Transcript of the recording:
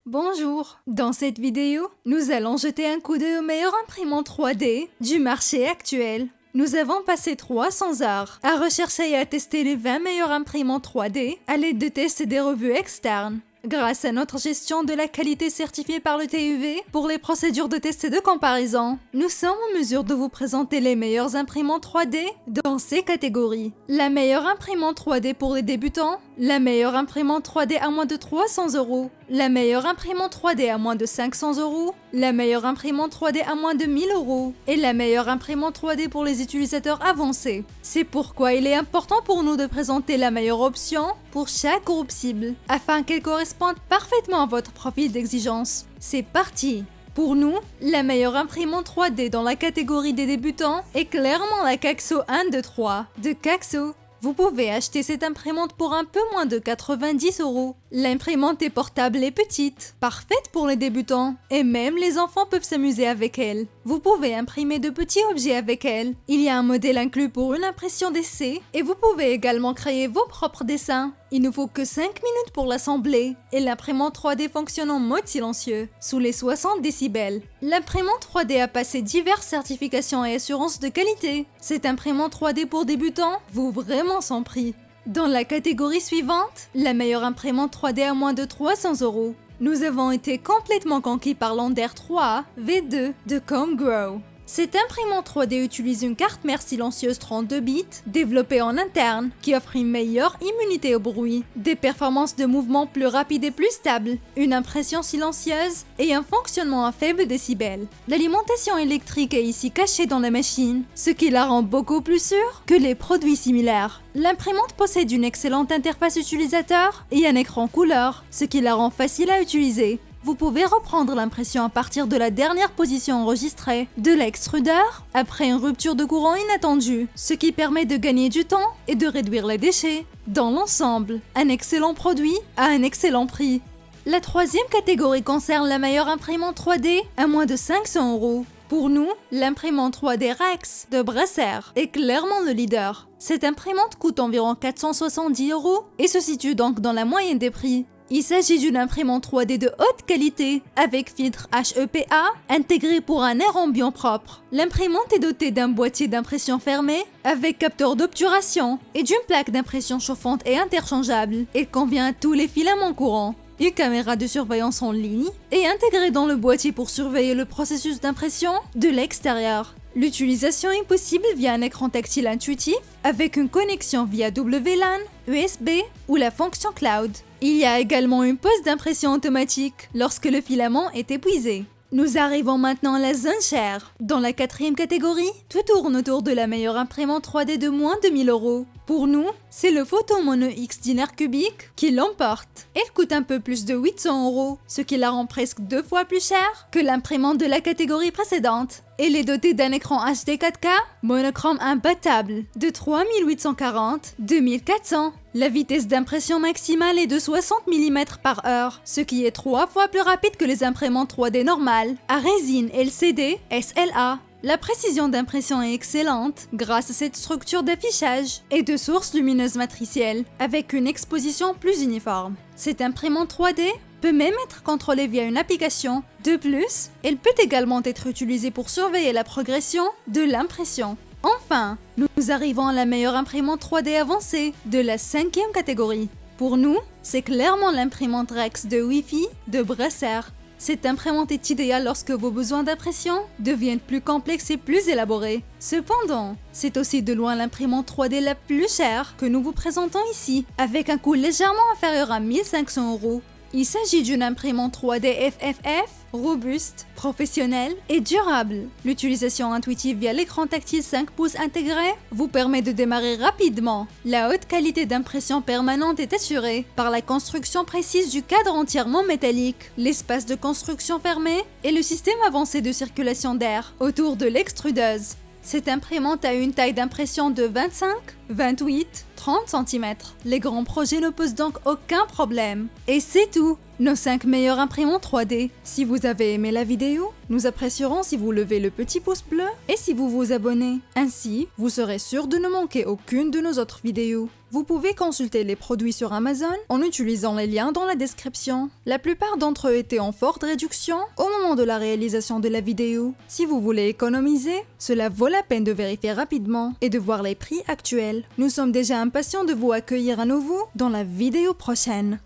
Bonjour, dans cette vidéo, nous allons jeter un coup d'œil aux meilleures imprimantes 3D du marché actuel. Nous avons passé 300 heures à rechercher et à tester les 20 meilleures imprimantes 3D à l'aide de tests et des revues externes. Grâce à notre gestion de la qualité certifiée par le TÜV pour les procédures de test et de comparaison, nous sommes en mesure de vous présenter les meilleures imprimantes 3D dans ces catégories. La meilleure imprimante 3D pour les débutants, la meilleure imprimante 3D à moins de 300 €, la meilleure imprimante 3D à moins de 500 €, la meilleure imprimante 3D à moins de 1000 € et la meilleure imprimante 3D pour les utilisateurs avancés. C'est pourquoi il est important pour nous de présenter la meilleure option pour chaque groupe cible, afin qu'elle corresponde parfaitement à votre profil d'exigence. C'est parti! Pour nous, la meilleure imprimante 3D dans la catégorie des débutants est clairement la Kaxo 123 de Kaxo. Vous pouvez acheter cette imprimante pour un peu moins de 90 €. L'imprimante est portable et petite, parfaite pour les débutants, et même les enfants peuvent s'amuser avec elle. Vous pouvez imprimer de petits objets avec elle. Il y a un modèle inclus pour une impression d'essai, et vous pouvez également créer vos propres dessins. Il ne faut que 5 minutes pour l'assembler, et l'imprimante 3D fonctionne en mode silencieux, sous les 60 décibels. L'imprimante 3D a passé diverses certifications et assurances de qualité. Cette imprimante 3D pour débutants vaut vraiment son prix. Dans la catégorie suivante, la meilleure imprimante 3D à moins de 300 €. Nous avons été complètement conquis par l'Ander 3 V2 de ComGrow. Cette imprimante 3D utilise une carte mère silencieuse 32 bits développée en interne qui offre une meilleure immunité au bruit, des performances de mouvement plus rapides et plus stables, une impression silencieuse et un fonctionnement à faible décibel. L'alimentation électrique est ici cachée dans la machine, ce qui la rend beaucoup plus sûre que les produits similaires. L'imprimante possède une excellente interface utilisateur et un écran couleur, ce qui la rend facile à utiliser. Vous pouvez reprendre l'impression à partir de la dernière position enregistrée de l'extrudeur après une rupture de courant inattendue, ce qui permet de gagner du temps et de réduire les déchets. Dans l'ensemble, un excellent produit à un excellent prix. La troisième catégorie concerne la meilleure imprimante 3D à moins de 500 €. Pour nous, l'imprimante 3D Rex de Bresser est clairement le leader. Cette imprimante coûte environ 470 € et se situe donc dans la moyenne des prix. Il s'agit d'une imprimante 3D de haute qualité, avec filtre HEPA intégré pour un air ambiant propre. L'imprimante est dotée d'un boîtier d'impression fermé, avec capteur d'obturation, et d'une plaque d'impression chauffante et interchangeable. Elle convient à tous les filaments courants. Une caméra de surveillance en ligne est intégrée dans le boîtier pour surveiller le processus d'impression de l'extérieur. L'utilisation est possible via un écran tactile intuitif avec une connexion via WLAN, USB ou la fonction cloud. Il y a également une pause d'impression automatique lorsque le filament est épuisé. Nous arrivons maintenant à la zone chère. Dans la quatrième catégorie, tout tourne autour de la meilleure imprimante 3D de moins de 1000 €. Pour nous, c'est le Photo Mono X Diner Cubic qui l'emporte. Elle coûte un peu plus de 800 €, ce qui la rend presque 2 fois plus chère que l'imprimante de la catégorie précédente. Elle est dotée d'un écran HD 4K monochrome imbattable de 3840-2400. La vitesse d'impression maximale est de 60 mm/h, ce qui est 3 fois plus rapide que les imprimantes 3D normales à résine LCD SLA. La précision d'impression est excellente grâce à cette structure d'affichage et de sources lumineuses matricielles avec une exposition plus uniforme. Cette imprimante 3D peut même être contrôlée via une application. De plus, elle peut également être utilisée pour surveiller la progression de l'impression. Enfin, nous arrivons à la meilleure imprimante 3D avancée de la 5e catégorie. Pour nous, c'est clairement l'imprimante Rex de Wi-Fi de Bresser. Cette imprimante est idéale lorsque vos besoins d'impression deviennent plus complexes et plus élaborés. Cependant, c'est aussi de loin l'imprimante 3D la plus chère que nous vous présentons ici, avec un coût légèrement inférieur à 1500 €. Il s'agit d'une imprimante 3D FFF, robuste, professionnelle et durable. L'utilisation intuitive via l'écran tactile 5 pouces intégré vous permet de démarrer rapidement. La haute qualité d'impression permanente est assurée par la construction précise du cadre entièrement métallique, l'espace de construction fermé et le système avancé de circulation d'air autour de l'extrudeuse. Cette imprimante a une taille d'impression de 25 28, 30 cm. Les grands projets ne posent donc aucun problème. Et c'est tout! Nos 5 meilleures imprimantes 3D. Si vous avez aimé la vidéo, nous apprécierons si vous levez le petit pouce bleu et si vous vous abonnez. Ainsi, vous serez sûr de ne manquer aucune de nos autres vidéos. Vous pouvez consulter les produits sur Amazon en utilisant les liens dans la description. La plupart d'entre eux étaient en forte réduction au moment de la réalisation de la vidéo. Si vous voulez économiser, cela vaut la peine de vérifier rapidement et de voir les prix actuels. Nous sommes déjà impatients de vous accueillir à nouveau dans la vidéo prochaine.